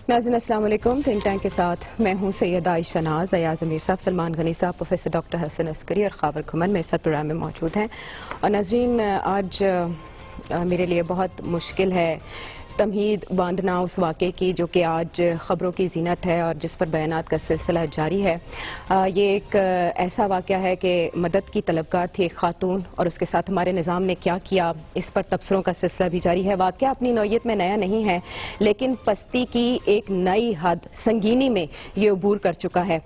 ناظرین السلام علیکم. تھنک ٹینک کے ساتھ میں ہوں سیدہ عائشہ ناز. ایاز امیر صاحب، سلمان غنی صاحب، پروفیسر ڈاکٹر حسن عسکری اور خاور کھمن میرے ساتھ پروگرام میں موجود ہیں. اور ناظرین، آج میرے لیے بہت مشکل ہے تمہید باندھنا اس واقعے کی جو کہ آج خبروں کی زینت ہے اور جس پر بیانات کا سلسلہ جاری ہے. یہ ایک ایسا واقعہ ہے کہ مدد کی طلبگار تھی ایک خاتون، اور اس کے ساتھ ہمارے نظام نے کیا کیا اس پر تبصروں کا سلسلہ بھی جاری ہے. واقعہ اپنی نوعیت میں نیا نہیں ہے، لیکن پستی کی ایک نئی حد سنگینی میں یہ عبور کر چکا ہے.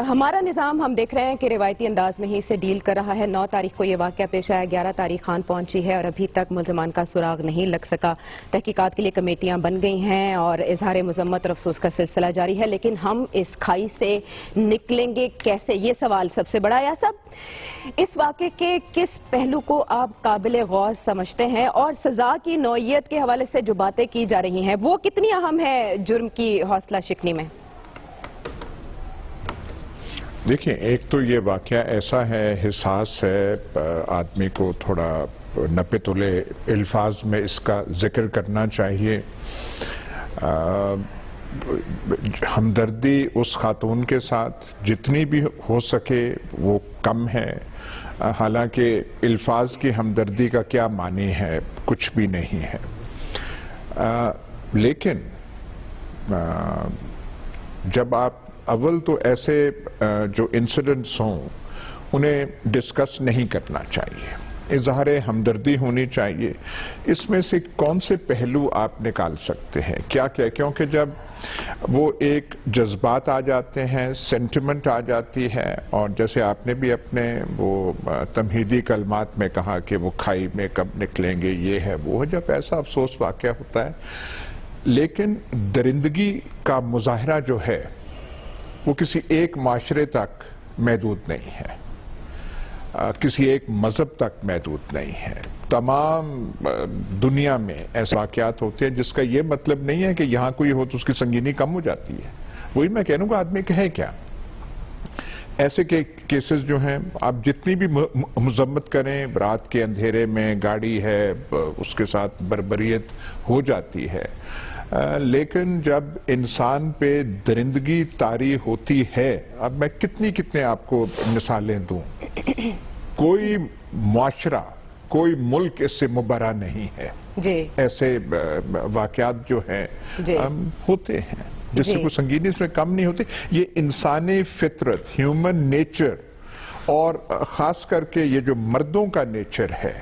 ہمارا نظام ہم دیکھ رہے ہیں کہ روایتی انداز میں ہی اسے ڈیل کر رہا ہے. 9 تاریخ کو یہ واقعہ پیش آیا، 11 تاریخ خان پہنچی ہے اور ابھی تک ملزمان کا سراغ نہیں لگ سکا. تحقیقات کے لیے کمیٹیاں بن گئی ہیں اور اظہار مذمت اور افسوس کا سلسلہ جاری ہے، لیکن ہم اس کھائی سے نکلیں گے کیسے؟ یہ سوال سب سے بڑا. یا سب اس واقعے کے کس پہلو کو آپ قابل غور سمجھتے ہیں، اور سزا کی نوعیت کے حوالے سے جو باتیں کی جا رہی ہیں وہ کتنی اہم ہے جرم کی حوصلہ شکنی میں؟ دیکھیں، ایک تو یہ واقعہ ایسا ہے، حساس ہے، آدمی کو تھوڑا نپے تلے الفاظ میں اس کا ذکر کرنا چاہیے. ہمدردی اس خاتون کے ساتھ جتنی بھی ہو سکے وہ کم ہے. حالانکہ الفاظ کی ہمدردی کا کیا معنی ہے؟ کچھ بھی نہیں ہے. لیکن جب آپ اول تو ایسے جو انسیڈنٹس ہوں انہیں ڈسکس نہیں کرنا چاہیے، اظہار ہمدردی ہونی چاہیے. اس میں سے کون سے پہلو آپ نکال سکتے ہیں؟ کیا کیونکہ جب وہ ایک جذبات آ جاتے ہیں، سینٹیمنٹ آ جاتی ہے، اور جیسے آپ نے بھی اپنے وہ تمہیدی کلمات میں کہا کہ وہ کھائی میں کب نکلیں گے، یہ ہے وہ ہے، جب ایسا افسوس واقعہ ہوتا ہے. لیکن درندگی کا مظاہرہ جو ہے وہ کسی ایک معاشرے تک محدود نہیں ہے، کسی ایک مذہب تک محدود نہیں ہے. تمام دنیا میں ایسے واقعات ہوتے ہیں، جس کا یہ مطلب نہیں ہے کہ یہاں کوئی ہو تو اس کی سنگینی کم ہو جاتی ہے. وہی میں کہہ رہا ہوں کہ آدمی کہے کیا. ایسے کیسز جو ہیں آپ جتنی بھی مذمت کریں، رات کے اندھیرے میں گاڑی ہے اس کے ساتھ بربریت ہو جاتی ہے، لیکن جب انسان پہ درندگی طاری ہوتی ہے، اب میں کتنے آپ کو مثالیں دوں. کوئی معاشرہ، کوئی ملک اس سے مبرا نہیں ہے. ایسے واقعات جو ہیں ہوتے ہیں جس سے کوئی سنگینی اس میں کم نہیں ہوتی. یہ انسانی فطرت، ہیومن نیچر، اور خاص کر کے یہ جو مردوں کا نیچر ہے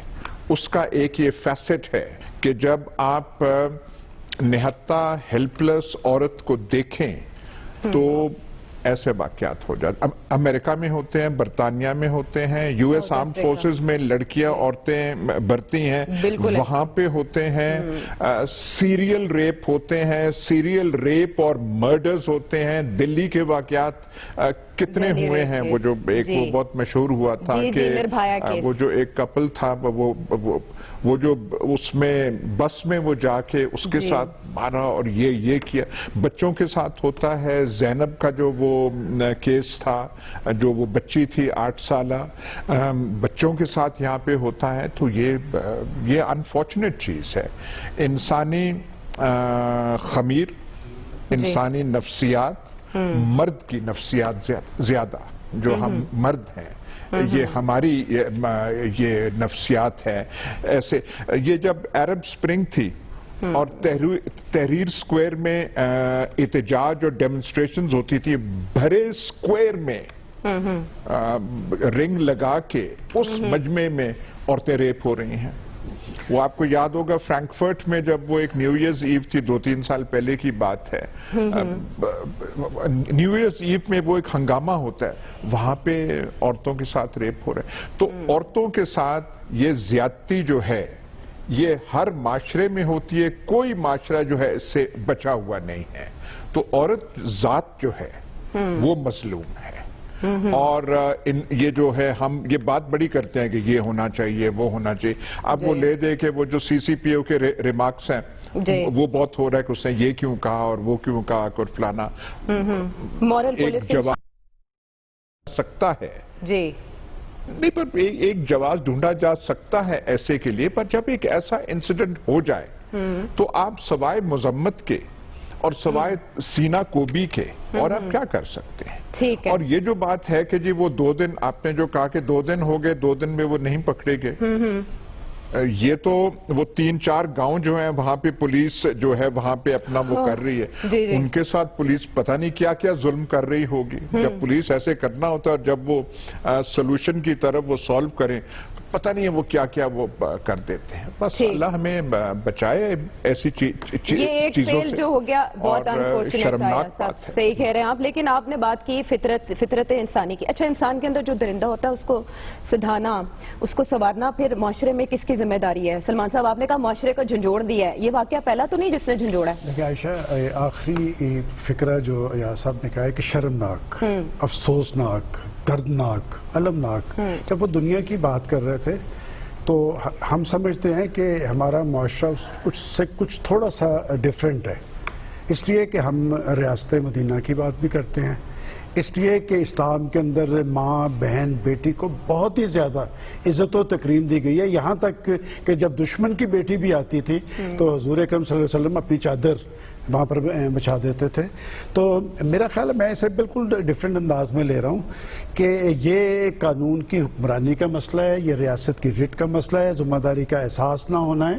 اس کا ایک یہ فیسٹ ہے کہ جب آپ نہتہ ہیلپلس عورت کو دیکھیں تو ایسے واقعات ہو جاتے. امریکہ میں ہوتے ہیں، برطانیہ میں ہوتے ہیں، یو ایس آرمڈ فورسز میں لڑکیاں عورتیں بھرتی ہیں، وہاں پہ ہوتے ہیں. سیریل ریپ ہوتے ہیں، سیریل ریپ اور مرڈرز ہوتے ہیں. دلی کے واقعات کتنے ہوئے ہیں. وہ جو ایک وہ بہت مشہور ہوا تھا کہ وہ جو ایک کپل تھا، وہ جو اس میں بس میں وہ جا کے اس کے ساتھ مارا اور یہ کیا. بچوں کے ساتھ ہوتا ہے. زینب کا جو وہ کیس تھا، جو وہ بچی تھی 8 سالہ، بچوں کے ساتھ یہاں پہ ہوتا ہے. تو یہ انفارچونیٹ چیز ہے. انسانی خمیر، انسانی نفسیات، مرد کی نفسیات زیادہ، جو ہم مرد ہیں، یہ ہماری یہ نفسیات ہے. ایسے یہ جب عرب سپرنگ تھی اور تحریر سکوئر میں احتجاج اور ڈیمنسٹریشنز ہوتی تھی، بھرے سکوئر میں رنگ لگا کے اس مجمع میں عورتیں ریپ ہو رہی ہیں. وہ آپ کو یاد ہوگا فرینکفرٹ میں جب وہ ایک نیو ایئرز ایو تھی، 2-3 سال پہلے کی بات ہے. نیو ایئرز ایو میں وہ ایک ہنگامہ ہوتا ہے، وہاں پہ عورتوں کے ساتھ ریپ ہو رہے ہیں. تو عورتوں کے ساتھ یہ زیادتی جو ہے یہ ہر معاشرے میں ہوتی ہے. کوئی معاشرہ جو ہے اس سے بچا ہوا نہیں ہے. تو عورت ذات جو ہے وہ مظلوم ہے. اور یہ جو ہے ہم یہ بات بڑی کرتے ہیں کہ یہ ہونا چاہیے، وہ ہونا چاہیے. اب وہ لے دے کہ وہ جو سی سی پی او کے ریمارکس ہیں وہ بہت ہو رہا ہے کہ اس نے یہ کیوں کہا اور وہ کیوں کہا اور فلانا. ایک جواز سکتا ہے نہیں، پر ایک جواز ڈھونڈا جا سکتا ہے ایسے کے لیے. پر جب ایک ایسا انسیڈنٹ ہو جائے تو آپ سوائے مذمت کے اور سوائے سینہ کوبی کے اور آپ کیا کر سکتے ہیں؟ ٹھیک ہے. اور یہ جو بات ہے کہ جی وہ 2 دن آپ نے جو کہا کہ 2 دن ہو گئے 2 دن میں وہ نہیں پکڑے گئے، یہ تو وہ 3-4 گاؤں جو ہیں وہاں پہ پولیس جو ہے وہاں پہ اپنا وہ کر رہی ہے، ان کے ساتھ پولیس پتہ نہیں کیا کیا ظلم کر رہی ہوگی. جب پولیس ایسے کرنا ہوتا ہے اور جب وہ سلوشن کی طرف وہ سالو کریں پتہ نہیں ہے وہ کیا کیا وہ کر دیتے ہیں. بس اللہ ہمیں بچائے ایسی چیزوں سے. یہ ایک فیل جو ہو گیا بہت انفارچونیٹ تھا صاحب، صحیح کہہ رہے ہیں آپ. لیکن آپ نے بات کی فطرت انسانی کی. اچھا، انسان کے اندر جو درندہ ہوتا ہے اس کو سدھانا، اس کو سنوارنا پھر معاشرے میں کس کی ذمہ داری ہے؟ سلمان صاحب، آپ نے کہا معاشرے کو جھنجھوڑ دیا ہے، یہ واقعہ پہلا تو نہیں جس نے جھنجھوڑا ہے؟ دیکھیں عائشہ، آخری فکرہ جو ایاز صاحب نے کہا ہے کہ شرمناک، افسوسناک، دردناک، المناک، جب وہ دنیا کی بات کر رہے تھے تو ہم سمجھتے ہیں کہ ہمارا معاشرہ کچھ سے کچھ تھوڑا سا ڈیفرنٹ ہے، اس لیے کہ ہم ریاست مدینہ کی بات بھی کرتے ہیں، اس لیے کہ اسلام کے اندر ماں، بہن، بیٹی کو بہت ہی زیادہ عزت و تکریم دی گئی ہے. یہاں تک کہ جب دشمن کی بیٹی بھی آتی تھی تو حضور اکرم صلی اللہ علیہ وسلم اپنی چادر وہاں پر بچھا دیتے تھے. تو میرا خیال ہے میں اسے بالکل ڈیفرنٹ انداز میں لے رہا ہوں کہ یہ قانون کی حکمرانی کا مسئلہ ہے، یہ ریاست کی ریٹ کا مسئلہ ہے، ذمہ داری کا احساس نہ ہونا ہے.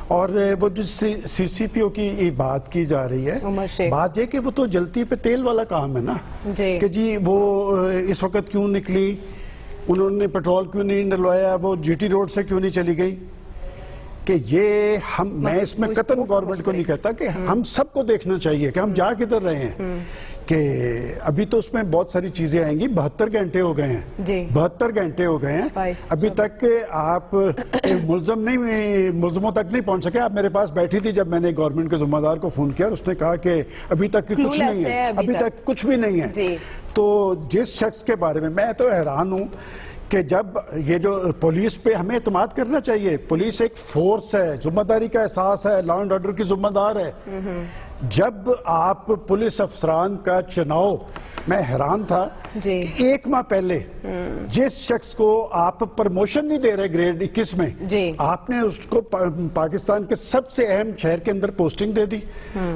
اور وہ جو سی پی او کی بات کی جا رہی ہے، بات یہ کہ وہ تو جلتی پہ تیل والا کام ہے نا، کہ جی وہ اس وقت کیوں نکلی، انہوں نے پیٹرول کیوں نہیں ڈلوایا، وہ جی ٹی روڈ سے کیوں نہیں چلی گئی. کہ یہ میں اس میں قطعاً گورنمنٹ کو نہیں کہتا کہ ہم سب کو دیکھنا چاہیے کہ ہم جا کدھر رہے ہیں. کہ ابھی تو اس میں بہت ساری چیزیں آئیں گی. 72 گھنٹے ہو گئے ہیں، 72 گھنٹے ہو گئے ہیں، ابھی تک آپ ملزموں تک نہیں پہنچ سکے. آپ میرے پاس بیٹھی تھی جب میں نے گورنمنٹ کے ذمہ دار کو فون کیا اور اس نے کہا کہ ابھی تک کچھ نہیں ہے، ابھی تک کچھ بھی نہیں ہے. تو جس شخص کے بارے میں تو حیران ہوں کہ جب یہ جو پولیس پہ ہمیں اعتماد کرنا چاہیے، پولیس ایک فورس ہے، ذمہ داری کا احساس ہے، لا اینڈ آرڈر کی ذمہ دار ہے. جب آپ پولیس افسران کا چناؤ، میں حیران تھا کہ 1 ماہ پہلے جس شخص کو آپ پرموشن نہیں دے رہے گریڈ 21 میں، آپ نے اس کو پاکستان کے سب سے اہم شہر کے اندر پوسٹنگ دے دی،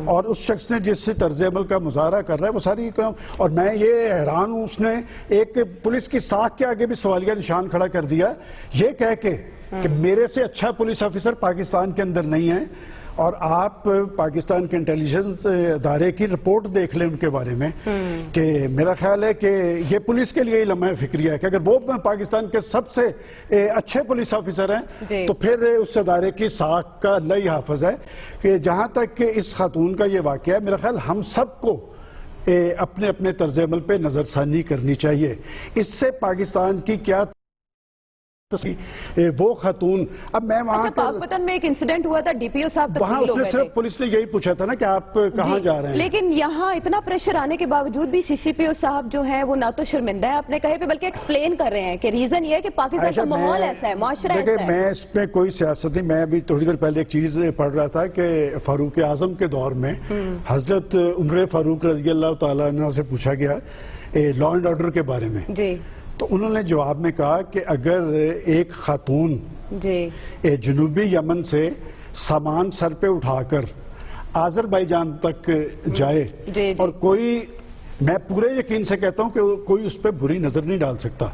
اور اس شخص نے جس طرز عمل کا مظاہرہ کر رہا ہے وہ ساری کام. اور میں یہ حیران ہوں، اس نے ایک پولیس کی ساکھ کے آگے بھی سوالیہ نشان کھڑا کر دیا یہ کہہ کے کہ میرے سے اچھا پولیس آفیسر پاکستان کے اندر نہیں ہے. اور آپ پاکستان کے انٹیلیجنس ادارے کی رپورٹ دیکھ لیں ان کے بارے میں، کہ میرا خیال ہے کہ یہ پولیس کے لیے ہی لمحہ فکریہ ہے کہ اگر وہ پاکستان کے سب سے اچھے پولیس آفیسر ہیں تو پھر اس ادارے کی ساکھ کا اللہ ہی حافظ ہے. کہ جہاں تک کہ اس خاتون کا یہ واقعہ ہے، میرا خیال ہم سب کو اپنے اپنے طرز عمل پہ نظر ثانی کرنی چاہیے. اس سے پاکستان کی کیا وہ خاتون، اب میں وہاں پاک پتن میں ایک انسیڈنٹ ہوا تھا، ڈی پی او صاحب وہاں اس نے صرف پولیس نے یہی پوچھا تھا نا کہ آپ کہاں جا رہے ہیں. لیکن یہاں اتنا پریشر آنے کے باوجود بھی سی پی او صاحب جو ہیں وہ نہ تو شرمندہ ہے اپنے کہے پہ، بلکہ ایکسپلین کر رہے ہیں کہ ریزن یہ ہے کہ پاکستان کا ماحول ایسا ہے، معاشرہ ایسا ہے. میں اس پہ کوئی سیاست نہیں، میں ابھی تھوڑی دیر پہلے ایک چیز پڑھ رہا تھا کہ فاروق اعظم کے دور میں حضرت عمر فاروق رضی اللہ تعالیٰ عنہ سے پوچھا گیا لا اینڈ آرڈر کے بارے میں، تو انہوں نے جواب میں کہا کہ اگر ایک خاتون جنوبی یمن سے سامان سر پہ اٹھا کر آذربائیجان تک جائے اور کوئی، میں پورے یقین سے کہتا ہوں کہ کوئی اس پہ بری نظر نہیں ڈال سکتا.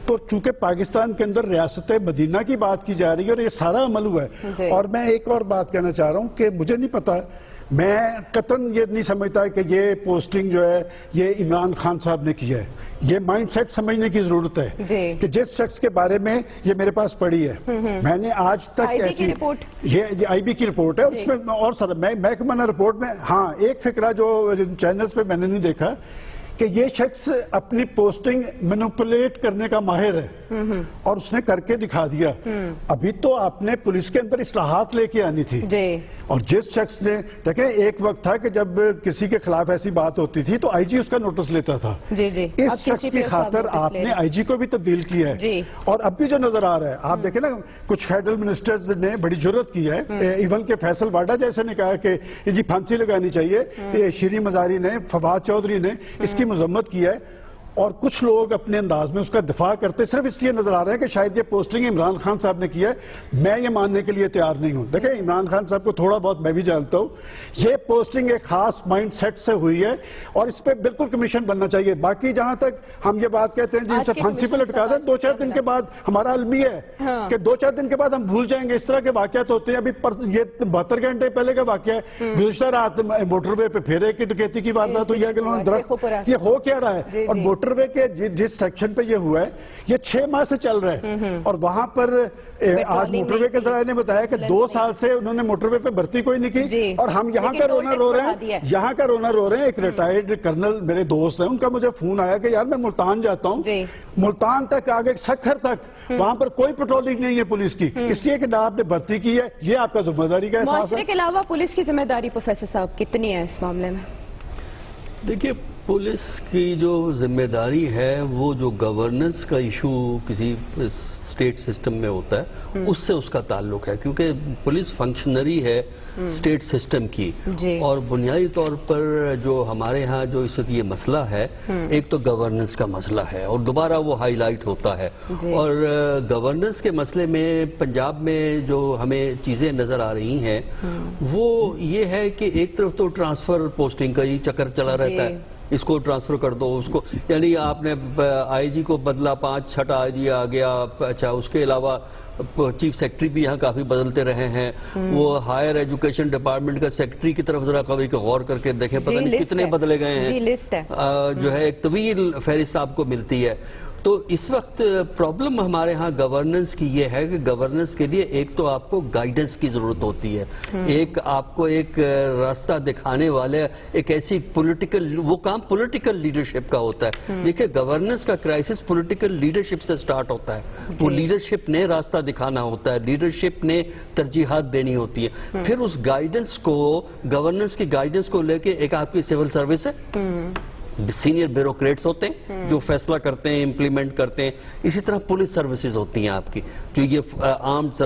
تو چونکہ پاکستان کے اندر ریاست مدینہ کی بات کی جا رہی ہے اور یہ سارا عمل ہوا ہے. اور میں ایک اور بات کہنا چاہ رہا ہوں کہ مجھے نہیں پتا، میں قطعاً یہ نہیں سمجھتا کہ یہ پوسٹنگ جو ہے یہ عمران خان صاحب نے کی ہے. یہ مائنڈ سیٹ سمجھنے کی ضرورت ہے کہ جس شخص کے بارے میں یہ میرے پاس پڑھی ہے، میں نے آج تک ایسی، یہ آئی بی کی رپورٹ ہے، اس میں اور سارا محکمہ رپورٹ میں، ہاں ایک فکرہ جو چینلز پہ میں نے نہیں دیکھا کہ یہ شخص اپنی پوسٹنگ مینوپولیٹ کرنے کا ماہر ہے اور اس نے کر کے دکھا دیا. ابھی تو آپ نے پولیس کے اندر اصلاحات لے کے آنی تھی. اور جس شخص نے دیکھیں، ایک وقت تھا کہ جب کسی کے خلاف ایسی بات ہوتی تھی تو آئی جی اس کا نوٹس لیتا تھا. اس شخص کی خاطر آپ نے آئی جی کو بھی تبدیل کیا ہے. اور اب بھی جو نظر آ رہا ہے، آپ دیکھیں نا، کچھ فیڈرل منسٹرز نے بڑی جرت کی ہے، ایون کہ فیصل واڈا جیسے نے کہا کہ جی پھانسی لگانی چاہیے. شیریں مزاری نے، فواد چودھری نے اس کی مذمت کی ہے. اور کچھ لوگ اپنے انداز میں اس کا دفاع کرتے صرف اس لیے نظر آ رہے ہیں کہ شاید یہ پوسٹنگ عمران خان صاحب نے کی ہے. میں یہ ماننے کے لیے تیار نہیں ہوں. دیکھیں عمران خان صاحب کو تھوڑا بہت میں بھی جانتا ہوں, یہ پوسٹنگ ایک خاص مائنڈ سیٹ سے ہوئی ہے اور اس پہ بالکل کمیشن بننا چاہیے. باقی جہاں تک ہم یہ بات کہتے ہیں جن سے پھانسی پہ لٹکا دیں 2-4 دن کے بعد, ہمارا علم یہ ہے کہ 2-4 دن کے بعد ہم بھول جائیں گے. اس طرح کے واقعات ہوتے ہیں. ابھی یہ 72 گھنٹے پہلے کا واقعہ ہے, گزشتہ رات موٹر وے پہ پھر ایک ڈکیتی کی واردات ہوئی ہے کہ انہوں نے درخت, یہ ہو کیا رہا ہے. اور موٹر وے کے جس سیکشن پہ یہ ہوا ہے یہ 6 ماہ سے چل رہا ہے, اور وہاں پر آج موٹر وے کے ذرائع نے بتایا کہ 2 سال سے انہوں نے موٹر وے پہ بھرتی کوئی نہیں کی. اور ہم یہاں کا رونا رو رہے ہیں. ایک ریٹائرڈ کرنل میرے دوست ہیں, ان کا مجھے فون آیا کہ یار میں ملتان جاتا ہوں, ملتان تک آگے سکھر تک وہاں پر کوئی پیٹرولنگ نہیں ہے پولیس کی, اس لیے کہ آپ نے بھرتی کی ہے. یہ آپ کا ذمہ داری کا احساس ہے. معاشرے کے علاوہ پولیس کی ذمہ داری پروفیسر صاحب کتنی ہے اس معاملے میں؟ دیکھیے پولیس کی جو ذمہ داری ہے وہ جو گورننس کا ایشو کسی اسٹیٹ سسٹم میں ہوتا ہے اس سے اس کا تعلق ہے, کیونکہ پولیس فنکشنری ہے اسٹیٹ سسٹم کی. اور بنیادی طور پر جو ہمارے ہاں جو اس وقت یہ مسئلہ ہے, ایک تو گورننس کا مسئلہ ہے اور دوبارہ وہ ہائی لائٹ ہوتا ہے. اور گورننس کے مسئلے میں پنجاب میں جو ہمیں چیزیں نظر آ رہی ہیں وہ یہ ہے کہ ایک طرف تو ٹرانسفر پوسٹنگ کا ہی چکر چلا رہتا ہے, اس کو ٹرانسفر کر دو, اس کو, یعنی آپ نے آئی جی کو بدلا, 5-6 آئی جی آ گیا. اچھا, اس کے علاوہ چیف سیکرٹری بھی یہاں کافی بدلتے رہے ہیں. وہ ہائر ایجوکیشن ڈپارٹمنٹ کا سیکرٹری کی طرف ذرا کبھی غور کر کے دیکھیں, پتہ نہیں کتنے بدلے گئے ہیں. جو ہے ایک طویل فہرست آپ کو ملتی ہے. تو اس وقت پرابلم ہمارے ہاں گورننس کی یہ ہے کہ گورننس کے لیے ایک تو آپ کو گائیڈنس کی ضرورت ہوتی ہے, ایک آپ کو ایک راستہ دکھانے والے, ایک ایسی پولیٹیکل, وہ کام پولیٹیکل لیڈرشپ کا ہوتا ہے. دیکھیں گورننس کا کرائسس پولیٹیکل لیڈرشپ سے سٹارٹ ہوتا ہے. وہ لیڈرشپ نے راستہ دکھانا ہوتا ہے, لیڈرشپ نے ترجیحات دینی ہوتی ہے. پھر اس گائیڈنس کو, گورننس کی گائیڈنس کو لے کے ایک آپ کی سول سروس ہے, سینئر بیوروکریٹس ہوتے ہیں جو فیصلہ کرتے ہیں, امپلیمنٹ کرتے ہیں. اسی طرح پولیس سروسز ہوتی ہیں آپ کی, جو یہ آرمڈ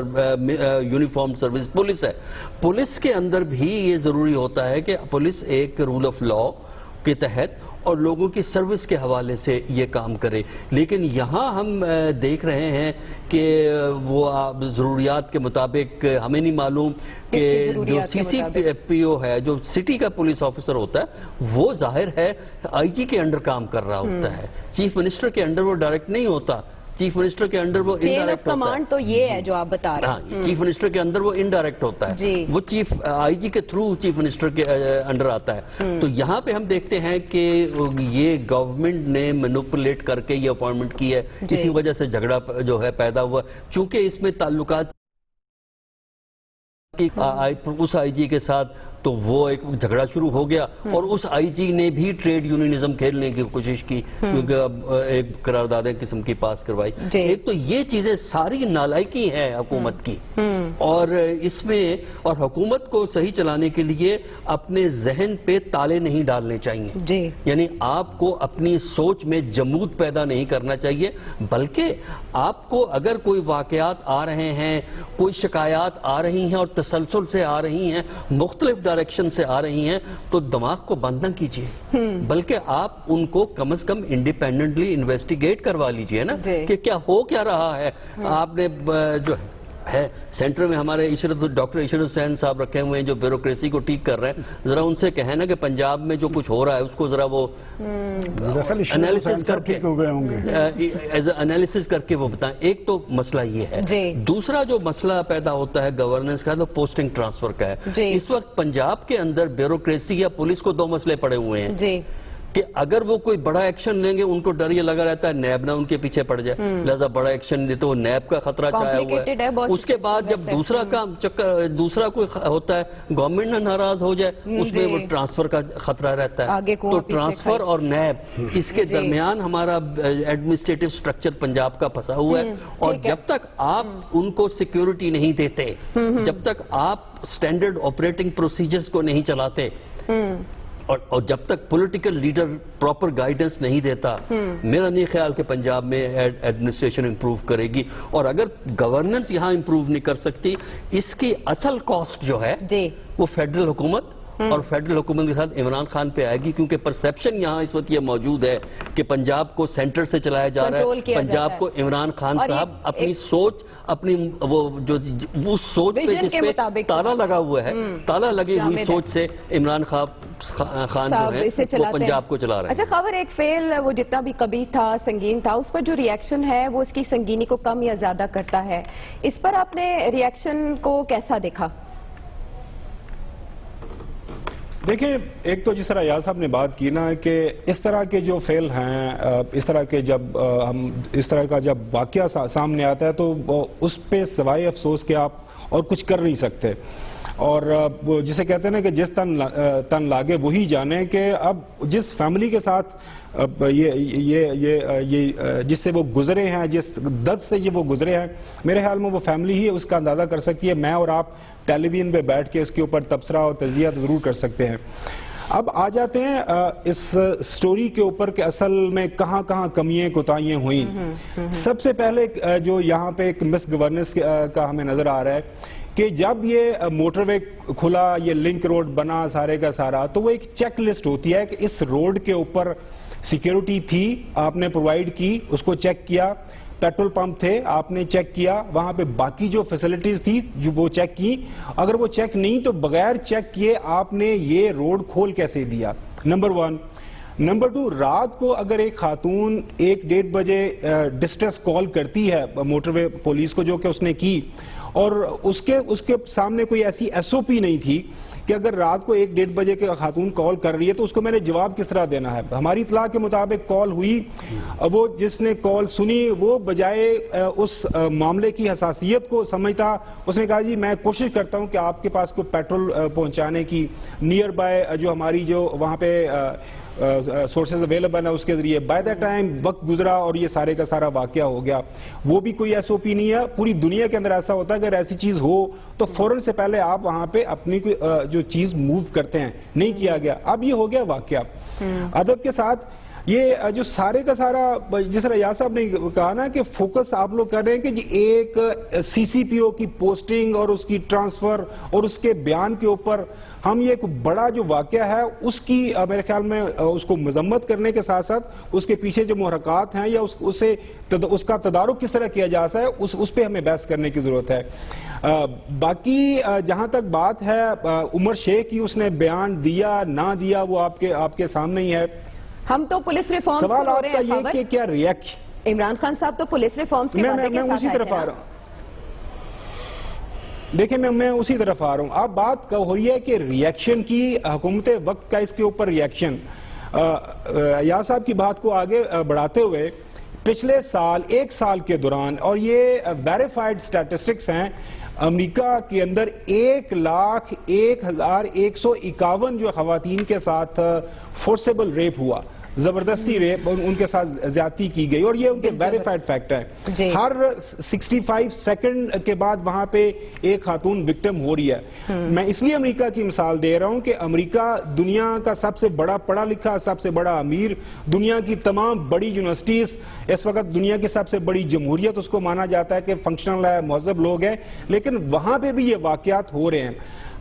یونیفارم سروس پولیس ہے. پولیس کے اندر بھی یہ ضروری ہوتا ہے کہ پولیس ایک رول آف لا کے تحت اور لوگوں کی سروس کے حوالے سے یہ کام کرے. لیکن یہاں ہم دیکھ رہے ہیں کہ وہ ضروریات کے مطابق, ہمیں نہیں معلوم کہ جو سی سی پی او ہے, جو سٹی کا پولیس آفیسر ہوتا ہے, وہ ظاہر ہے آئی جی کے انڈر کام کر رہا ہوتا ہے, چیف منسٹر کے انڈر وہ ڈائریکٹ نہیں ہوتا. چیف منسٹر کے انڈر وہ چین آف کمانڈ تو یہ ہے جو آپ بتا رہے ہیں. چیف منسٹر کے اندر وہ انڈائریکٹ ہوتا ہے, وہ چیف آئی جی کے تھرو چیف منسٹر کے انڈر آتا ہے. تو یہاں پہ ہم دیکھتے ہیں کہ یہ گورنمنٹ نے مینوپولیٹ کر کے یہ اپوائنٹمنٹ کی ہے, اسی وجہ سے جھگڑا جو ہے پیدا ہوا, چونکہ اس میں تعلقات اس آئی جی کے ساتھ تو وہ ایک جھگڑا شروع ہو گیا. اور اس آئی جی نے بھی ٹریڈ یونینزم کھیلنے کی کوشش کی, کیونکہ اب ایک قرارداد قسم کی پاس کروائی. ایک تو یہ چیزیں ساری نالائکی ہیں حکومت کی, اور اس میں, اور حکومت کو صحیح چلانے کے لیے اپنے ذہن پہ تالے نہیں ڈالنے چاہیے. یعنی آپ کو اپنی سوچ میں جمود پیدا نہیں کرنا چاہیے, بلکہ آپ کو اگر کوئی واقعات آ رہے ہیں, کوئی شکایات آ رہی ہیں اور تسلسل سے آ رہی ہیں, مختلف ڈائریکشن سے آ رہی ہیں, تو دماغ کو بند نہ کیجیے, بلکہ آپ ان کو کم از کم انڈیپینڈنٹلی انویسٹیگیٹ کروا لیجیے نا, کہ کیا ہو کیا رہا ہے. آپ نے جو ہے سینٹر میں ہمارے ڈاکٹر عشرت حسین صاحب رکھے ہوئے ہیں جو بیوروکریسی کو ٹھیک کر رہے ہیں, ذرا ان سے کہیں نا کہ پنجاب میں جو کچھ ہو رہا ہے اس کو ذرا وہ انالیسس کر کے وہ بتائیں. ایک تو مسئلہ یہ ہے. دوسرا جو مسئلہ پیدا ہوتا ہے گورننس کا, تو پوسٹنگ ٹرانسفر کا ہے. اس وقت پنجاب کے اندر بیوروکریسی یا پولیس کو 2 مسئلے پڑے ہوئے ہیں کہ اگر وہ کوئی بڑا ایکشن لیں گے, ان کو ڈر یہ لگا رہتا ہے نیب نہ ان کے پیچھے پڑ جائے, لہذا بڑا ایکشن دیتے وہ نیب کا خطرہ چھایا ہوا ہے. اس کے بعد جب دوسرا کوئی ہوتا ہے, گورنمنٹ نہ ناراض ہو جائے, اس میں وہ ٹرانسفر کا خطرہ رہتا ہے. تو ٹرانسفر اور نیب, اس کے درمیان ہمارا ایڈمنسٹریٹو سٹرکچر پنجاب کا پھنسا ہوا ہے. اور جب تک آپ ان کو سیکیورٹی نہیں دیتے, جب تک آپ سٹینڈرڈ آپریٹنگ پروسیجرز کو نہیں چلاتے, اور جب تک پولیٹیکل لیڈر پراپر گائیڈنس نہیں دیتا, میرا نہیں خیال کہ پنجاب میں ایڈمنسٹریشن امپروو کرے گی. اور اگر گورننس یہاں امپروو نہیں کر سکتی, اس کی اصل کاسٹ جو ہے وہ فیڈرل حکومت اور فیڈرل حکومت کے ساتھ عمران خان پہ آئے گی، کیونکہ پرسیپشن یہاں اس وقت یہ موجود ہے کہ پنجاب کو سینٹر سے چلایا جا رہا ہے، پنجاب کو عمران خان صاحب اپنی سوچ، اپنی وہ جو اس سوچ پہ جس پہ تالا لگا ہوا ہے، تالا لگی ہوئی سوچ سے عمران خان جو ہے وہ پنجاب کو چلا رہے ہیں۔ اچھا خبر ایک فیل وہ جتنا بھی قبیح تھا، سنگین تھا، اس پر جو ری ایکشن ہے وہ اس کی سنگینی کو کم یا زیادہ کرتا ہے، اس پر آپ نے ری ایکشن کو کیسا دیکھا؟ دیکھیں، ایک تو جس طرح ایاز صاحب نے بات کی نا کہ اس طرح کے جو فیل ہیں، اس طرح کے جب ہم اس طرح کا جب واقعہ سامنے آتا ہے تو اس پہ سوائے افسوس کہ آپ اور کچھ کر نہیں سکتے، اور جسے کہتے ہیں نا کہ جس تن لاگے وہی جانے، کہ اب جس فیملی کے ساتھ یہ جس سے وہ گزرے ہیں، جس درد سے یہ وہ گزرے ہیں، میرے خیال میں وہ فیملی ہی اس کا اندازہ کر سکتی ہے۔ میں اور آپ ٹیلی ویژن پہ بیٹھ کے اس کے اوپر تبصرہ اور تجزیہ ضرور کر سکتے ہیں۔ اب آ جاتے ہیں اس سٹوری کے اوپر کہ اصل میں کہاں کہاں کمیاں کوتاہیاں ہوئیں۔ سب سے پہلے جو یہاں پہ ایک مس گورننس کا ہمیں نظر آ رہا ہے کہ جب یہ موٹر وے کھلا، یہ لنک روڈ بنا سارے کا سارا، تو وہ ایک چیک لسٹ ہوتی ہے کہ اس روڈ کے اوپر سیکیورٹی تھی، آپ نے پرووائڈ کی، اس کو چیک کیا، پیٹرول پمپ تھے، آپ نے چیک کیا، وہاں پہ باقی جو فیسلٹیز تھی جو وہ چیک کی، اگر وہ چیک نہیں تو بغیر چیک کیے آپ نے یہ روڈ کھول کیسے دیا، نمبر 1۔ نمبر 2، رات کو اگر ایک خاتون 1-1:30 بجے ڈسٹریس کال کرتی ہے موٹر وے پولیس کو، جو کہ اس نے کی، اور اس کے سامنے کوئی ایسی ایس او پی نہیں تھی کہ اگر رات کو 1-1:30 بجے کے خاتون کال کر رہی ہے تو اس کو میں نے جواب کس طرح دینا ہے۔ ہماری اطلاع کے مطابق کال ہوئی، وہ جس نے کال سنی وہ بجائے اس معاملے کی حساسیت کو سمجھتا، اس نے کہا جی میں کوشش کرتا ہوں کہ آپ کے پاس کوئی پیٹرول پہنچانے کی، نیئر بائی جو ہماری جو وہاں پہ سورسز اویلیبل ہیں اس کے ذریعے۔ بائی دا ٹائم وقت گزرا اور یہ سارے کا سارا واقعہ ہو گیا۔ وہ بھی کوئی ایس او پی نہیں ہے، پوری دنیا کے اندر ایسا ہوتا ہے کہ اگر ایسی چیز ہو تو فوراً سے پہلے آپ وہاں پہ اپنی جو چیز موو کرتے ہیں، نہیں کیا گیا۔ اب یہ ہو گیا واقعہ۔ ادب کے ساتھ یہ جو سارے کا سارا جس طرح ایاز صاحب نے کہا نا کہ فوکس آپ لوگ کر رہے ہیں کہ جی ایک سی سی پی او کی پوسٹنگ اور اس کی ٹرانسفر اور اس کے بیان کے اوپر ہم یہ ایک بڑا جو واقعہ ہے اس کی میرے خیال میں اس کو مذمت کرنے کے ساتھ ساتھ اس کے پیچھے جو محرکات ہیں یا اس کا تدارک کس طرح کیا جا سکتا ہے اس پہ ہمیں بحث کرنے کی ضرورت ہے۔ باقی جہاں تک بات ہے عمر شیخ کی، اس نے بیان دیا نہ دیا وہ آپ کے سامنے ہی ہے۔ ہم تو پولیس ریفارمز کو رو رہے ہیں، سوال آپ کا یہ کہ کیا ریاکشن، عمران خان صاحب تو پولیس ریفارمز کے باتیں کے ساتھ اسی طرف آ رہا ہوں۔ دیکھیں میں اسی طرف آ رہا ہوں۔ اب بات ہو رہی ہے کہ ری ایکشن کی، حکومت وقت کا اس کے اوپر ری ایکشن۔ ایاز صاحب کی بات کو آگے بڑھاتے ہوئے پچھلے سال 1 سال کے دوران، اور یہ ویریفائڈ سٹیٹسٹکس ہیں، امریکہ کے اندر 1,01,151 جو خواتین کے ساتھ فورسیبل ریپ ہوا، زبردستی ریپ ان کے ساتھ زیادتی کی گئی، اور یہ ان کے ویریفائڈ فیکٹ ہے۔ ہر 65 سیکنڈ کے بعد وہاں پہ ایک خاتون وکٹم ہو رہی ہے۔ میں اس لیے امریکہ کی مثال دے رہا ہوں کہ امریکہ دنیا کا سب سے بڑا پڑھا لکھا، سب سے بڑا امیر، دنیا کی تمام بڑی یونیورسٹیز، اس وقت دنیا کی سب سے بڑی جمہوریت اس کو مانا جاتا ہے کہ فنکشنل ہے، مہذب لوگ ہیں، لیکن وہاں پہ بھی یہ واقعات ہو رہے ہیں۔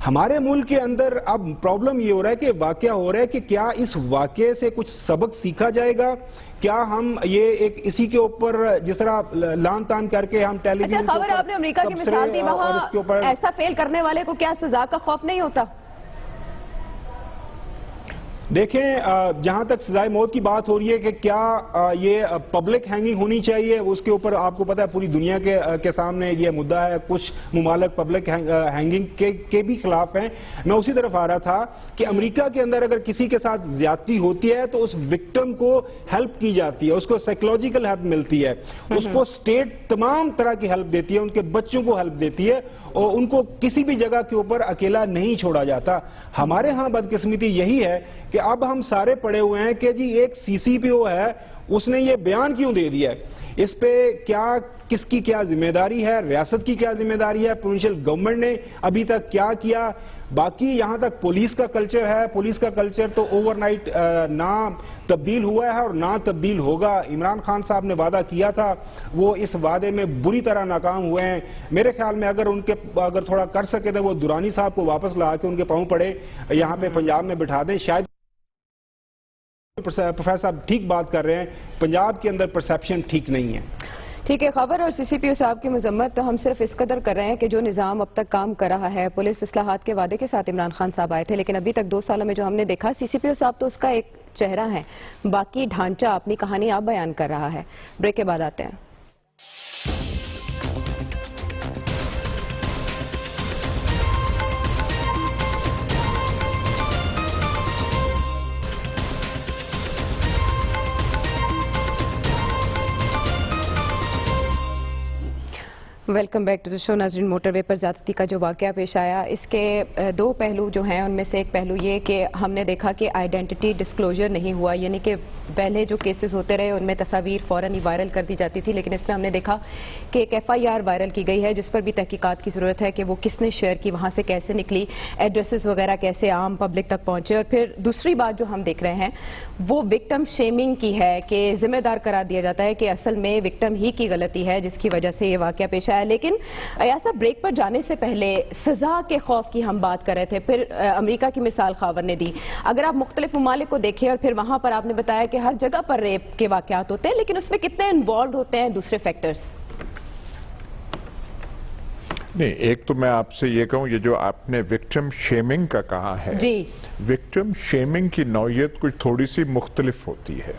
ہمارے ملک کے اندر اب پرابلم یہ ہو رہا ہے کہ واقعہ ہو رہا ہے کہ کیا اس واقعے سے کچھ سبق سیکھا جائے گا؟ کیا ہم یہ ایک اسی کے اوپر جس طرح لان تان کر کے ہم ٹیلی ویژن، اچھا خبر آپ نے امریکہ کی مثال دی، وہاں ایسا فیل کرنے والے کو کیا سزا کا خوف نہیں ہوتا؟ دیکھیں جہاں تک سزائے موت کی بات ہو رہی ہے کہ کیا یہ پبلک ہینگنگ ہونی چاہیے، اس کے اوپر آپ کو پتا ہے پوری دنیا کے سامنے یہ مدعا ہے، کچھ ممالک پبلک ہینگنگ کے بھی خلاف ہیں۔ میں اسی طرف آ رہا تھا کہ امریکہ کے اندر اگر کسی کے ساتھ زیادتی ہوتی ہے تو اس وکٹم کو ہیلپ کی جاتی ہے، اس کو سائیکولوجیکل ہیلپ ملتی ہے، اس کو اسٹیٹ تمام طرح کی ہیلپ دیتی ہے، ان کے بچوں کو ہیلپ دیتی ہے، اور ان کو کسی بھی جگہ کے اوپر اکیلا نہیں چھوڑا جاتا۔ ہمارے ہاں بدقسمتی یہی ہے کہ اب ہم سارے پڑے ہوئے ہیں کہ جی ایک سی سی پی او ہے، اس نے یہ بیان کیوں دے دیا ہے؟ اس پہ کس کی کیا ذمہ داری ہے؟ ریاست کی کیا ذمہ داری ہے؟ پروونشل گورنمنٹ نے ابھی تک کیا کیا؟ باقی یہاں تک پولیس کا کلچر ہے، پولیس کا کلچر تو اوور نائٹ نہ تبدیل ہوا ہے اور نہ تبدیل ہوگا۔ عمران خان صاحب نے وعدہ کیا تھا، وہ اس وعدے میں بری طرح ناکام ہوئے ہیں۔ میرے خیال میں اگر تھوڑا کر سکے تو وہ دورانی صاحب کو واپس لا کے ان کے پاؤں پڑے یہاں پہ پنجاب میں بٹھا دیں۔ شاید پروفیسر صاحب ٹھیک بات کر رہے ہیں، پنجاب کے اندر پرسیپشن ٹھیک نہیں ہے۔ ٹھیک ہے، خبر اور سی سی پی او صاحب کی مذمت ہم صرف اس قدر کر رہے ہیں کہ جو نظام اب تک کام کر رہا ہے، پولیس اصلاحات کے وعدے کے ساتھ عمران خان صاحب آئے تھے، لیکن ابھی تک 2 سالوں میں جو ہم نے دیکھا، سی سی پی او صاحب تو اس کا ایک چہرہ ہے، باقی ڈھانچہ اپنی کہانی آپ بیان کر رہا ہے۔ بریک کے بعد آتے ہیں۔ ویلکم بیک ٹو دی شو۔ ناظرین، موٹر وے پر زیادتی کا جو واقعہ پیش آیا، اس کے 2 پہلو جو ہیں، ان میں سے ایک پہلو یہ کہ ہم نے دیکھا کہ آئیڈینٹی ڈسکلوجر نہیں ہوا، یعنی کہ پہلے جو کیسز ہوتے رہے ان میں تصاویر فوراً ہی وائرل کر دی جاتی تھی، لیکن اس میں ہم نے دیکھا کہ ایک FIR وائرل کی گئی ہے جس پر بھی تحقیقات کی ضرورت ہے کہ وہ کس نے شیئر کی، وہاں سے کیسے نکلی، ایڈریسز وغیرہ کیسے عام پبلک تک پہنچے۔ اور پھر دوسری بات جو ہم دیکھ رہے ہیں وہ وکٹم شیمنگ کی ہے کہ ذمہ دار قرار دیا جاتا ہے کہ اصل میں وکٹم ہی کی غلطی ہے جس کی وجہ سے یہ واقعہ پیش آیا۔ لیکن ایسا بریک پر جانے سے پہلے سزا کے خوف کی ہم بات کر رہے تھے، پھر امریکہ کی مثال خاور نے دی۔ اگر آپ مختلف ممالک کو دیکھیں اور پھر وہاں پر آپ نے بتایا کہ ہر جگہ پر ریپ کے واقعات ہوتے ہیں، لیکن اس میں کتنے انوالوڈ ہوتے ہیں دوسرے فیکٹرز؟ نہیں، ایک تو میں آپ سے یہ کہوں، یہ جو آپ نے وکٹم شیمنگ کا کہا ہے، جی، وکٹم شیمنگ کی نوعیت کچھ تھوڑی سی مختلف ہوتی ہے۔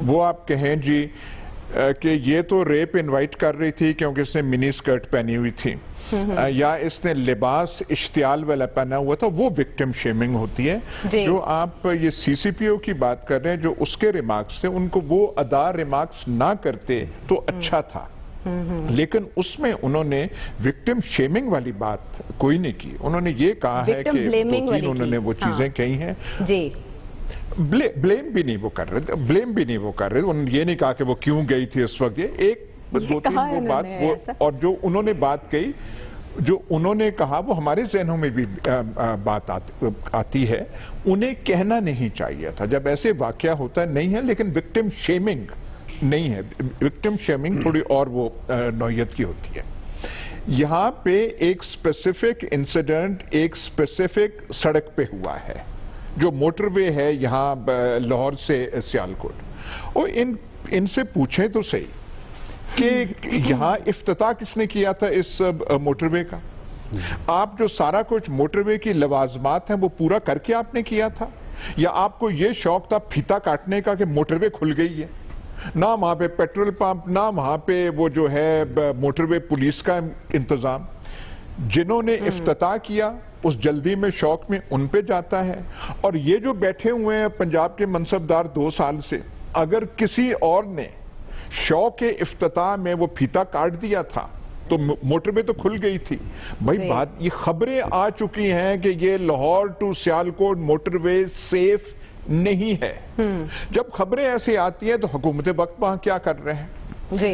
وہ آپ کہیں جی کہ یہ تو ریپ انوائٹ کر رہی تھی کیونکہ اس نے منی سکرٹ پہنی ہوئی تھی، یا اس نے لباس اشتعال والا پہنا ہوا تھا، وہ وکٹم شیمنگ ہوتی ہے۔ جو آپ یہ سی سی پی او کی بات کر رہے ہیں، جو اس کے ریمارکس تھے، ان کو وہ ادا ریمارکس نہ کرتے تو اچھا تھا، لیکن اس میں انہوں نے وکٹم شیمنگ والی بات کوئی نہیں کی۔ انہوں نے یہ کہا ہے کہ 2-3 انہوں نے وہ چیزیں کہی ہیں۔ جی، بلیم بھی نہیں وہ کر رہے، انہوں نے یہ نہیں کہا کہ وہ کیوں گئی تھی اس وقت، یہ 2-3 وہ بات، اور جو انہوں نے بات کہی، جو انہوں نے کہا، وہ ہمارے ذہنوں میں بھی بات آتی ہے، انہیں کہنا نہیں چاہیے تھا جب ایسے واقعہ ہوتا ہے، نہیں ہے، لیکن وکٹم شیمنگ نہیں ہے۔ وکٹم شیمنگ تھوڑی اور وہ نوعیت کی ہوتی ہے۔ یہاں پہ ایک اسپیسیفک انسیڈنٹ ایک اسپیسیفک سڑک پہ ہوا ہے، جو موٹر وے ہے یہاں لاہور سے سیالکوٹ، اور ان سے پوچھیں تو صحیح کہ یہاں افتتاح کس نے کیا تھا اس موٹر وے کا؟ آپ جو سارا کچھ موٹر وے کی لوازمات ہیں وہ پورا کر کے آپ نے کیا تھا، یا آپ کو یہ شوق تھا پھیتا کاٹنے کا کہ موٹر وے کھل گئی ہے؟ نہ وہاں پہ پیٹرول پمپ، نہ وہاں پہ وہ جو ہے موٹر وے پولیس کا انتظام۔ جنہوں نے افتتاح کیا اس جلدی میں شوق میں ان پہ جاتا ہے، اور یہ جو بیٹھے ہوئے ہیں پنجاب کے منصبدار 2 سال سے، اگر کسی اور نے شوق افتتاح میں وہ پھیتا کاٹ دیا تھا تو موٹر وے تو کھل گئی تھی۔ بھائی بات، یہ خبریں آ چکی ہیں کہ یہ Lahore to Sialkot motorway safe نہیں ہے۔ جب خبریں ایسی آتی ہیں تو حکومت وقت وہاں کیا کر رہے ہیں؟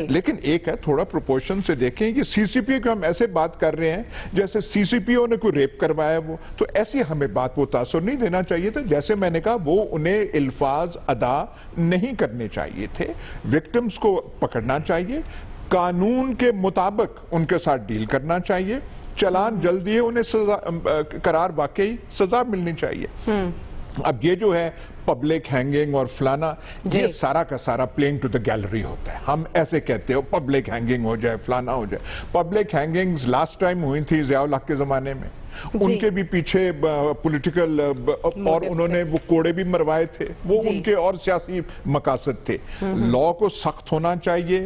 لیکن ایک ہے، تھوڑا پروپورشن سے دیکھیں، یہ سی سی پی او کو ہم ایسے بات کر رہے ہیں جیسے سی سی پی او نے کوئی ریپ کروایا، وہ تو ایسی ہمیں بات وہ تاثر نہیں دینا چاہیے تھا۔ جیسے میں نے کہا، وہ انہیں الفاظ ادا نہیں کرنے چاہیے تھے، وکٹمز کو پکڑنا چاہیے، قانون کے مطابق ان کے ساتھ ڈیل کرنا چاہیے، چلان جلدی ہے، انہیں سزا قرار واقعی سزا ملنی چاہیے۔ اب یہ جو ہے پبلک ہینگنگ اور فلانا، یہ سارا کا سارا پلینگ ٹو دا گیلری ہوتا ہے۔ ہم ایسے کہتے ہو پبلک ہینگنگ ہو جائے، فلانا ہو جائے۔ پبلک ہینگنگز لاسٹ ٹائم ہوئی تھی ضیاء الحق کے زمانے میں، ان کے بھی پیچھے پولیٹیکل، اور انہوں نے وہ کوڑے بھی مروائے تھے، وہ ان کے اور سیاسی مقاصد تھے۔ لا کو سخت ہونا چاہیے،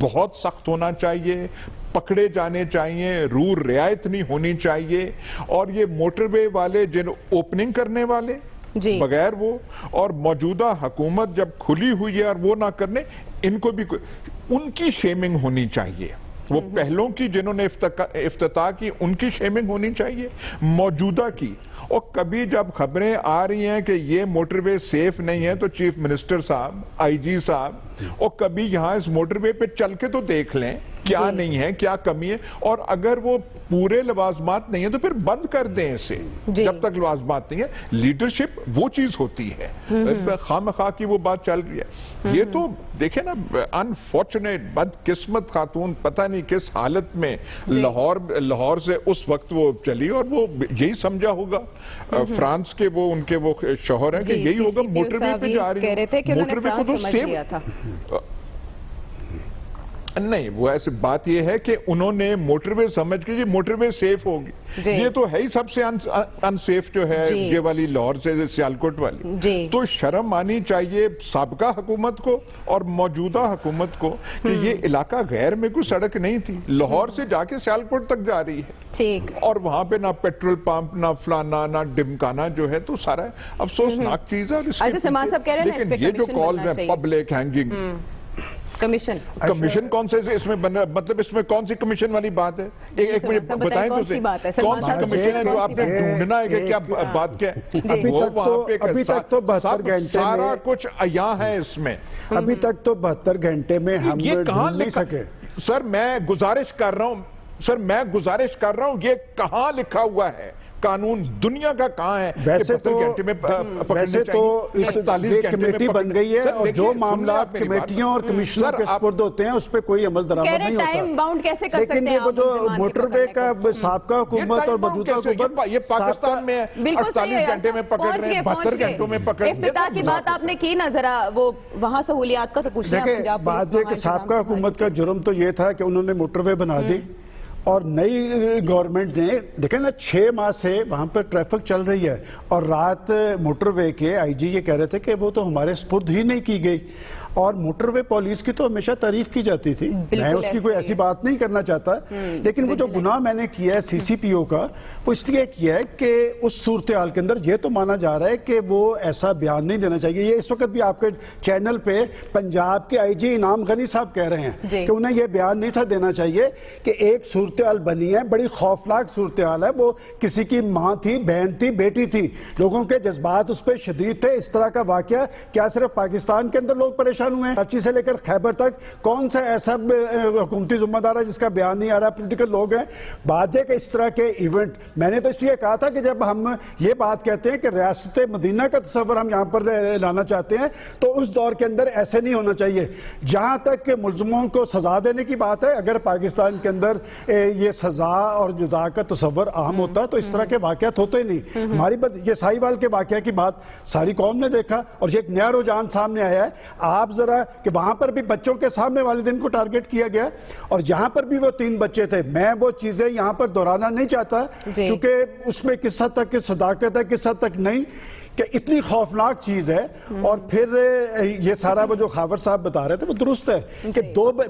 بہت سخت ہونا چاہیے، پکڑے جانے چاہیے، رول رعایت نہیں ہونی چاہیے، اور یہ موٹر وے والے جن اوپننگ کرنے والے بغیر وہ، اور موجودہ حکومت جب کھلی ہوئی ہے اور وہ نہ کرنے، ان کو بھی ان کی شیمنگ ہونی چاہیے۔ وہ پہلوں کی جنہوں نے افتتاح کی ان کی شیمنگ ہونی چاہیے، موجودہ کی. اور کبھی جب خبریں آ رہی ہیں کہ یہ موٹر وے سیف نہیں ہے تو چیف منسٹر صاحب، آئی جی صاحب، اور کبھی یہاں اس موٹر وے پہ چل کے تو دیکھ لیں کیا نہیں ہے، کیا کمی ہے، اور اگر وہ پورے لوازمات نہیں ہیں تو پھر بند کر دیں اسے جب تک لوازمات نہیں ہے. لیڈرشپ وہ چیز ہوتی ہے، خواہ مخواہ کی وہ بات چل رہی ہے. یہ تو دیکھیں نا، انفارچونیٹ، بدقسمت خاتون پتہ نہیں کس حالت میں لاہور سے اس وقت وہ چلی، اور وہ یہی سمجھا ہوگا فرانس کے وہ ان کے وہ شوہر ہیں کہ یہی ہوگا، موٹر وے پہ جا رہی ہوں، موٹر وے کو تو سیف نہیں. وہ ایسے بات یہ ہے کہ انہوں نے موٹر وے سمجھ کے یہ موٹر وے سیف ہوگی. یہ تو ہے ہی سب سے انسیف جو ہے یہ والی لاہور سے سیالکوٹ والی. تو شرم آنی چاہیے سابقہ حکومت کو اور موجودہ حکومت کو کہ یہ علاقہ غیر میں کوئی سڑک نہیں تھی، لاہور سے جا کے سیالکوٹ تک جا رہی ہے، اور وہاں پہ نہ پیٹرول پمپ، نہ فلانا، نہ ڈمکانا جو ہے، تو سارا افسوسناک چیز ہے. لیکن یہ جو کالز ہیں پبلک ہینگنگ، کمیشن کون سے اس میں بنا، مطلب اس میں کون سی کمیشن والی بات ہے؟ ایک مجھے بتائیں تو صحیح، کون سی کمیشن ہے جو آپ نے ڈھونڈنا ہے کہ کیا بات کیا ہے؟ وہ وہاں پہ سارا کچھ عیاں ہے اس میں. ابھی تک تو 72 گھنٹے میں ہم ڈھونڈ نہیں سکے. سر میں گزارش کر رہا ہوں، یہ کہاں لکھا ہوا ہے؟ قانون دنیا کا کہاں ہے؟ ویسے تو ایک کمیٹی بن گئی ہے، اور جو معاملات کمیٹیوں اور کمیشنوں کے سپرد ہوتے ہیں اس پہ کوئی عمل درآمد نہیں ہوتا. لیکن یہ جو موٹر وے کا سابقہ حکومت اور موجودہ حکومت، یہ پاکستان میں 48 گھنٹے میں پکڑ رہے ہیں، 72 گھنٹوں میں پکڑ رہے ہیں. افتتاح کی بات آپ نے کی نا، ذرا وہ وہاں سہولیات کا تو پوچھیں. دیکھیں بات یہ کہ سابقہ حکومت کا جرم تو یہ تھا کہ انہوں نے موٹر وے بنا دی، اور نئی گورنمنٹ نے دیکھیں نا 6 ماہ سے وہاں پر ٹریفک چل رہی ہے، اور رات موٹر وے کے آئی جی یہ کہہ رہے تھے کہ وہ تو ہمارے سپرد ہی نہیں کی گئی. اور موٹر وے پولیس کی تو ہمیشہ تعریف کی جاتی تھی، میں اس کی کوئی ایسی بات نہیں کرنا چاہتا، لیکن وہ جو گناہ میں نے کیا ہے سی سی پی او کا، وہ اس لیے کیا ہے کہ اس صورتحال کے اندر یہ تو مانا جا رہا ہے کہ وہ ایسا بیان نہیں دینا چاہیے. یہ اس وقت بھی آپ کے چینل پہ پنجاب کے آئی جی انعام غنی صاحب کہہ رہے ہیں کہ انہیں یہ بیان نہیں تھا دینا چاہیے کہ ایک صورتحال بنی ہے، بڑی خوفناک صورتحال ہے، وہ کسی کی ماں تھی، بہن تھی، بیٹی تھی، لوگوں کے جذبات اس پہ شدید تھے. اس طرح کا واقعہ کیا صرف پاکستان کے اندر لوگ پریشان ہوئے ہیں؟ کراچی سے لے کر خیبر تک کون سا ایسا حکومتی ذمہ دار ہے جس کا بیان نہیں آ رہا؟ پولیٹیکل لوگ ہیں. بات ہے کہ اس طرح کے ایونٹ، میں نے تو اس لیے کہا تھا کہ جب ہم یہ بات کہتے ہیں کہ ریاست مدینہ کا تصور ہم یہاں پر لانا چاہتے ہیں تو اس دور کے اندر ایسے نہیں ہونا چاہیے. جہاں تک کہ ملزموں کو سزا دینے کی بات ہے، اگر پاکستان کے اندر یہ سزا اور جزا کا تصور عام ہوتا تو اس طرح کے واقعات ہوتے ہی نہیں. ہماری یہ ساہیوال کے واقعہ کی بات ساری قوم نے دیکھا، اور یہ ایک نیا رجحان سامنے آیا ہے. آپ ذرا کہ وہاں پر بھی بچوں کے سامنے والدین کو ٹارگٹ کیا گیا، اور جہاں پر بھی وہ 3 بچے تھے. میں وہ چیزیں یہاں پر دہرانا نہیں چاہتا کیونکہ اس میں کس حد تک صداقت ہے، کس حد تک نہیں، کہ اتنی خوفناک چیز ہے. اور پھر یہ سارا وہ جو خاور صاحب بتا رہے تھے وہ درست ہے کہ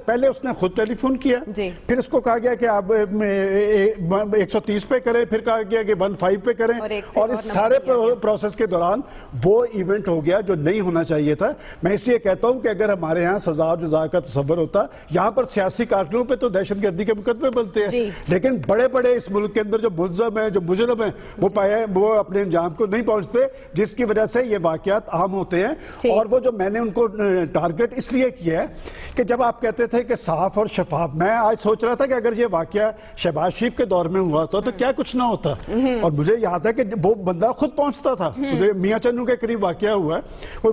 پہلے اس نے خود ٹیلی فون کیا، پھر اس کو کہا گیا کہ آپ 130 پہ کریں، پھر کہا گیا کہ 15 پہ کریں، اور اس سارے پروسیس کے دوران وہ ایونٹ ہو گیا جو نہیں ہونا چاہیے تھا. میں اس لیے کہتا ہوں کہ اگر ہمارے ہاں سزا اور جزا کا تصور ہوتا، یہاں پر سیاسی کارکنوں پہ تو دہشت گردی کے مقدمے بنتے ہیں، لیکن بڑے بڑے اس ملک کے اندر جو ملزم ہیں، جو مجرم ہیں، وہ اپنے انجام کو نہیں پہنچتے، جس کی وجہ سے یہ واقعات عام ہوتے ہیں. اور وہ جو میں نے ان کو ٹارگٹ اس لیے کیا ہے کہ جب آپ کہتے تھے کہ صاف اور شفاف، میں آج سوچ رہا تھا کہ اگر یہ واقعہ شہباز شریف کے دور میں ہوا تو کیا کچھ نہ ہوتا. اور مجھے یاد ہے کہ وہ بندہ خود پہنچتا تھا، مجھے میاں چنو کے قریب واقعہ ہوا ہے،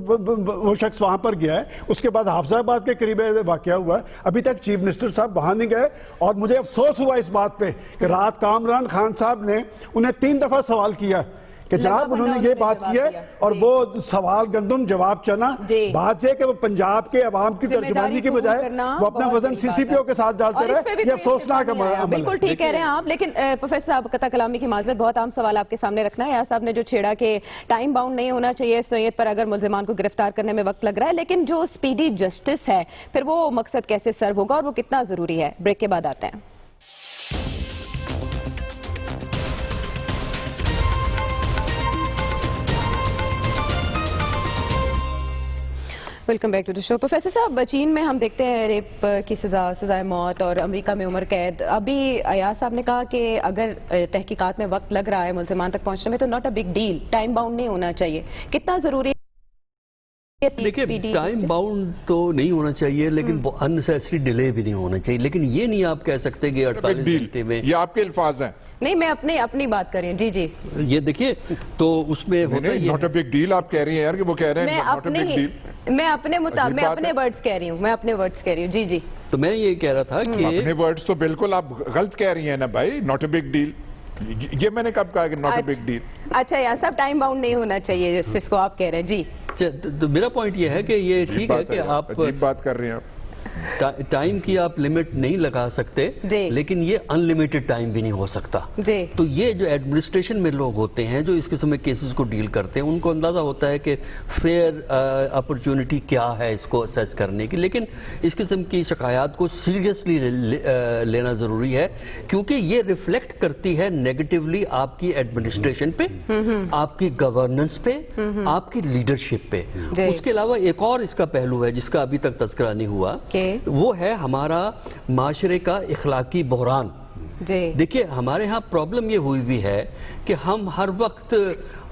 وہ شخص وہاں پر گیا ہے، اس کے بعد حافظ آباد کے قریب واقعہ ہوا ہے، ابھی تک چیف منسٹر صاحب وہاں نہیں گئے. اور مجھے افسوس ہوا اس بات پہ کہ رات کامران خان صاحب نے انہیں 3 دفعہ سوال کیا کہ جناب انہوں نے یہ بات کی ہے، اور وہ سوال گندم جواب چنا. بات یہ کہ وہ پنجاب کے عوام کی ترجمانی کی بجائے وہ اپنا وزن سی سی پی او کے ساتھ ڈالتے رہے. یہ افسوسناک عمل ہے. بالکل ٹھیک کہہ رہے ہیں آپ، لیکن پروفیسر صاحب قطع کلامی کی معذرت، بہت عام سوال آپ کے سامنے رکھنا ہے. یاسر صاحب نے جو چھیڑا کہ ٹائم باؤنڈ نہیں ہونا چاہیے اس نوعیت پر اگر ملزمان کو گرفتار کرنے میں وقت لگ رہا ہے، لیکن جو سپیڈی جسٹس ہے پھر وہ مقصد کیسے سرو ہوگا اور وہ کتنا ضروری ہے؟ بریک کے بعد آتے ہیں. Welcome back to the show. Professor صاحب, چین میں ہم دیکھتے ہیں ریپ کی سزائے موت, اور امریکہ میں عمر قید. ابھی ایاز صاحب نے کہا کہ اگر تحقیقات میں وقت لگ رہا ہے ملزمان تک پہنچنے میں تو not a big deal, time bound نہیں ہونا چاہیے. کتنا ضروری ہے؟ دیکھیں, ٹائم باؤنڈ تو نہیں ہونا چاہیے, لیکن انسیسری ڈیلے بھی نہیں ہونا چاہیے. لیکن یہ نہیں آپ کہہ سکتے کہ 48 گھنٹے میں. یہ آپ کے الفاظ ہیں. نہیں, میں اپنی بات کر رہی ہوں. جی جی, یہ دیکھیے تو اس میں ہوتا ہے ناٹ اے بگ ڈیل آپ کہہ رہی ہیں یار, کہ وہ کہہ رہے ہیں ناٹ اے بگ ڈیل. میں اپنے مطابق میں اپنے ورڈز کہہ رہی ہوں. جی جی, تو میں یہ کہہ رہا تھا کہ اپنے ورڈز تو بالکل آپ غلط کہہ رہی ہیں نا بھائی. ناٹ اے بگ ڈیل, یہ میں نے کب کہا کہ ناٹ اے بگ ڈیل؟ اچھا یار صاحب, ٹائم باؤنڈ نہیں ہونا چاہیے جس کو آپ کہہ رہے ہیں. جی, تو میرا پوائنٹ یہ ہے کہ یہ ٹھیک ہے کہ آپ عجیب بات کر رہے ہیں آپ. ٹائم کی آپ لمٹ نہیں لگا سکتے, لیکن یہ ان لمیٹڈ ٹائم بھی نہیں ہو سکتا. تو یہ جو ایڈمنسٹریشن میں لوگ ہوتے ہیں جو اس قسم میں کیسز کو ڈیل کرتے ہیں, ان کو اندازہ ہوتا ہے کہ فیئر اپرچونٹی کیا ہے اس کو اسیس کرنے کی. لیکن اس قسم کی شکایات کو سیریسلی لینا ضروری ہے, کیونکہ یہ ریفلیکٹ کرتی ہے نیگیٹولی آپ کی ایڈمنسٹریشن پہ, آپ کی گورننس پہ, آپ کی لیڈرشپ پہ. اس کے علاوہ ایک اور اس کا پہلو ہے جس کا ابھی تک تذکرہ نہیں ہوا, وہ ہے ہمارا معاشرے کا اخلاقی بحران. دیکھیے, ہمارے ہاں پرابلم یہ ہوئی بھی ہے کہ ہم ہر وقت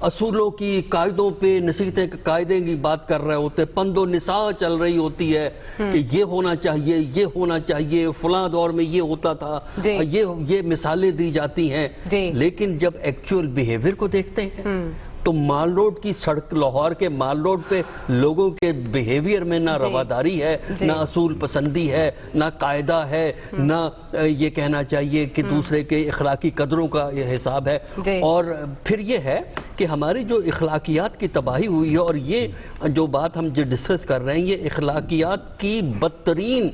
اصولوں کی, قاعدوں پہ, نصیحتیں, قاعدے کی بات کر رہے ہوتے ہیں. پند و نصاح چل رہی ہوتی ہے کہ یہ ہونا چاہیے, یہ ہونا چاہیے, فلاں دور میں یہ ہوتا تھا, یہ مثالیں دی جاتی ہیں. لیکن جب ایکچوئل بیہیویئر کو دیکھتے ہیں تو مال روڈ کی سڑک, لاہور کے مال روڈ پہ لوگوں کے بیہیویئر میں نہ رواداری ہے, نہ اصول پسندی ہے, نہ قاعدہ ہے, نہ یہ کہنا چاہیے کہ دوسرے کے اخلاقی قدروں کا حساب ہے. اور پھر یہ ہے کہ ہماری جو اخلاقیات کی تباہی ہوئی ہے, اور یہ جو بات ہم جو ڈسکس کر رہے ہیں, یہ اخلاقیات کی بدترین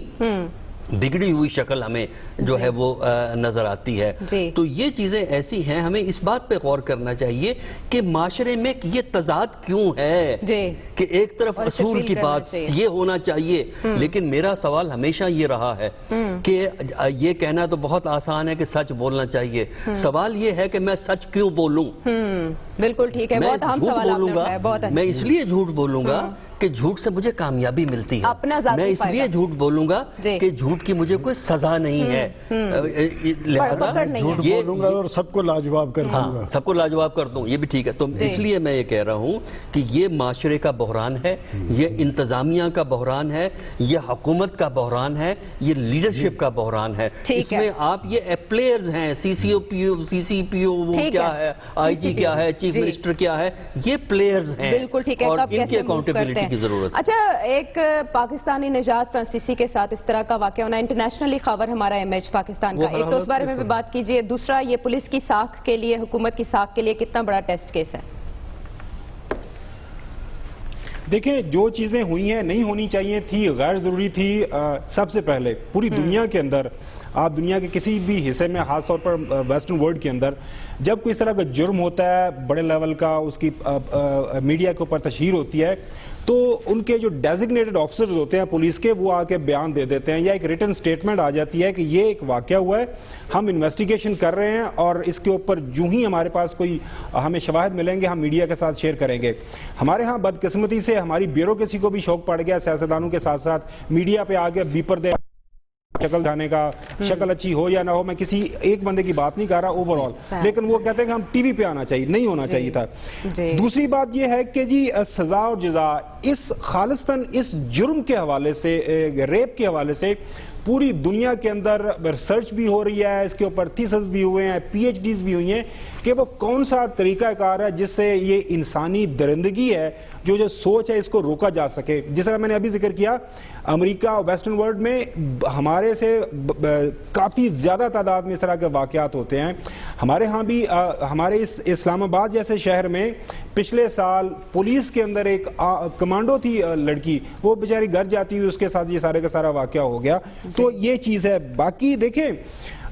بگڑی ہوئی شکل ہمیں جو ہے وہ نظر آتی ہے. تو یہ چیزیں ایسی ہیں, ہمیں اس بات پہ غور کرنا چاہیے کہ معاشرے میں یہ تضاد کیوں ہے کہ ایک طرف اصول کی بات یہ ہونا چاہیے, لیکن میرا سوال ہمیشہ یہ رہا ہے کہ یہ کہنا تو بہت آسان ہے کہ سچ بولنا چاہیے. سوال یہ ہے کہ میں سچ کیوں بولوں؟ بالکل ٹھیک ہے, بہت اہم سوال آپ نے اٹھایا. میں اس لیے جھوٹ بولوں گا کہ جھوٹ سے مجھے کامیابی ملتی ہے. میں اس لیے جھوٹ بولوں گا کہ جھوٹ کی مجھے کوئی سزا نہیں ہے, لہذا جھوٹ بولوں گا اور سب کو لاجواب کر دوں گا. سب کو لاجواب کر دوں, یہ بھی ٹھیک ہے. تو اس لیے میں یہ کہہ رہا ہوں کہ یہ معاشرے کا بحران ہے, یہ انتظامیہ کا بحران ہے, یہ حکومت کا بحران ہے, یہ لیڈرشپ کا بحران ہے. اس میں آپ یہ پلیئرز ہیں, سی سی پی او کیا ہے, آئی جی کیا ہے, چیف منسٹر کیا ہے, یہ پلیئرز ہیں, اور ان کی اکاؤنٹیبلٹی کی ضرورت. اچھا, ایک پاکستانی نژاد فرانسیسی کے ساتھ اس طرح کا واقعہ ہونا, انٹرنیشنلی خبر ہمارا امیج پاکستان کا, ایک تو اس بارے میں بھی بات کیجئے. دوسرا, یہ پولیس کی ساکھ کے لیے, حکومت کی ساکھ کے لیے کتنا بڑا ٹیسٹ کیس ہے؟ دیکھیں, جو چیزیں ہوئی ہیں نہیں ہونی چاہیے تھی, غیر ضروری تھی. سب سے پہلے پوری دنیا کے اندر, آپ دنیا کے کسی بھی حصے میں, خاص طور پر ویسٹرن ورلڈ کے اندر, جب کوئی اس طرح کا جرم ہوتا ہے بڑے لیول کا, اس کی میڈیا کے اوپر تشہیر ہوتی ہے, تو ان کے جو ڈیزگنیٹڈ آفیسرز ہوتے ہیں پولیس کے, وہ آ کے بیان دے دیتے ہیں, یا ایک ریٹن سٹیٹمنٹ آ جاتی ہے کہ یہ ایک واقعہ ہوا ہے, ہم انویسٹیگیشن کر رہے ہیں, اور اس کے اوپر جو ہی ہمارے پاس کوئی ہمیں شواہد ملیں گے ہم میڈیا کے ساتھ شیئر کریں گے. ہمارے ہاں بدقسمتی سے ہماری بیوروکریسی کو بھی شوق پڑ گیا, سیاستدانوں کے ساتھ ساتھ میڈیا پہ آ کے بیپر دے شکل دکھانے کا, شکل اچھی ہو یا نہ ہو, میں کسی ایک بندے کی بات نہیں کر رہا, اوور آل, لیکن وہ کہتے ہیں کہ ہم ٹی وی پہ آنا چاہیے, نہیں ہونا چاہیے تھا. دوسری بات یہ ہے کہ جی سزا اور جزا اس خالصتاً اس جرم کے حوالے سے, ریپ کے حوالے سے پوری دنیا کے اندر ریسرچ بھی ہو رہی ہے, اس کے اوپر تھیسس بھی ہوئے ہیں, پی ایچ ڈیز بھی ہوئی ہیں کہ وہ کون سا طریقہ کار ہے جس سے یہ انسانی درندگی ہے, جو سوچ ہے, اس کو روکا جا سکے. جس طرح میں نے ابھی ذکر کیا, امریکہ اور ویسٹرن ورلڈ میں ہمارے سے کافی زیادہ تعداد میں اس طرح کے واقعات ہوتے ہیں. ہمارے ہاں بھی, ہمارے اس اسلام آباد جیسے شہر میں پچھلے سال پولیس کے اندر ایک کمانڈو تھی لڑکی, وہ بیچاری گھر جاتی ہوئی, اس کے ساتھ یہ سارے کا سارا واقعہ ہو گیا. تو یہ چیز ہے. باقی دیکھیں,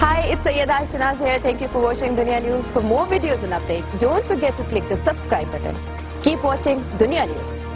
Hi, it's Sayyeda Shanaz here. Thank you for watching Dunya News. For more videos and updates, don't forget to click the subscribe button. Keep watching Dunya News.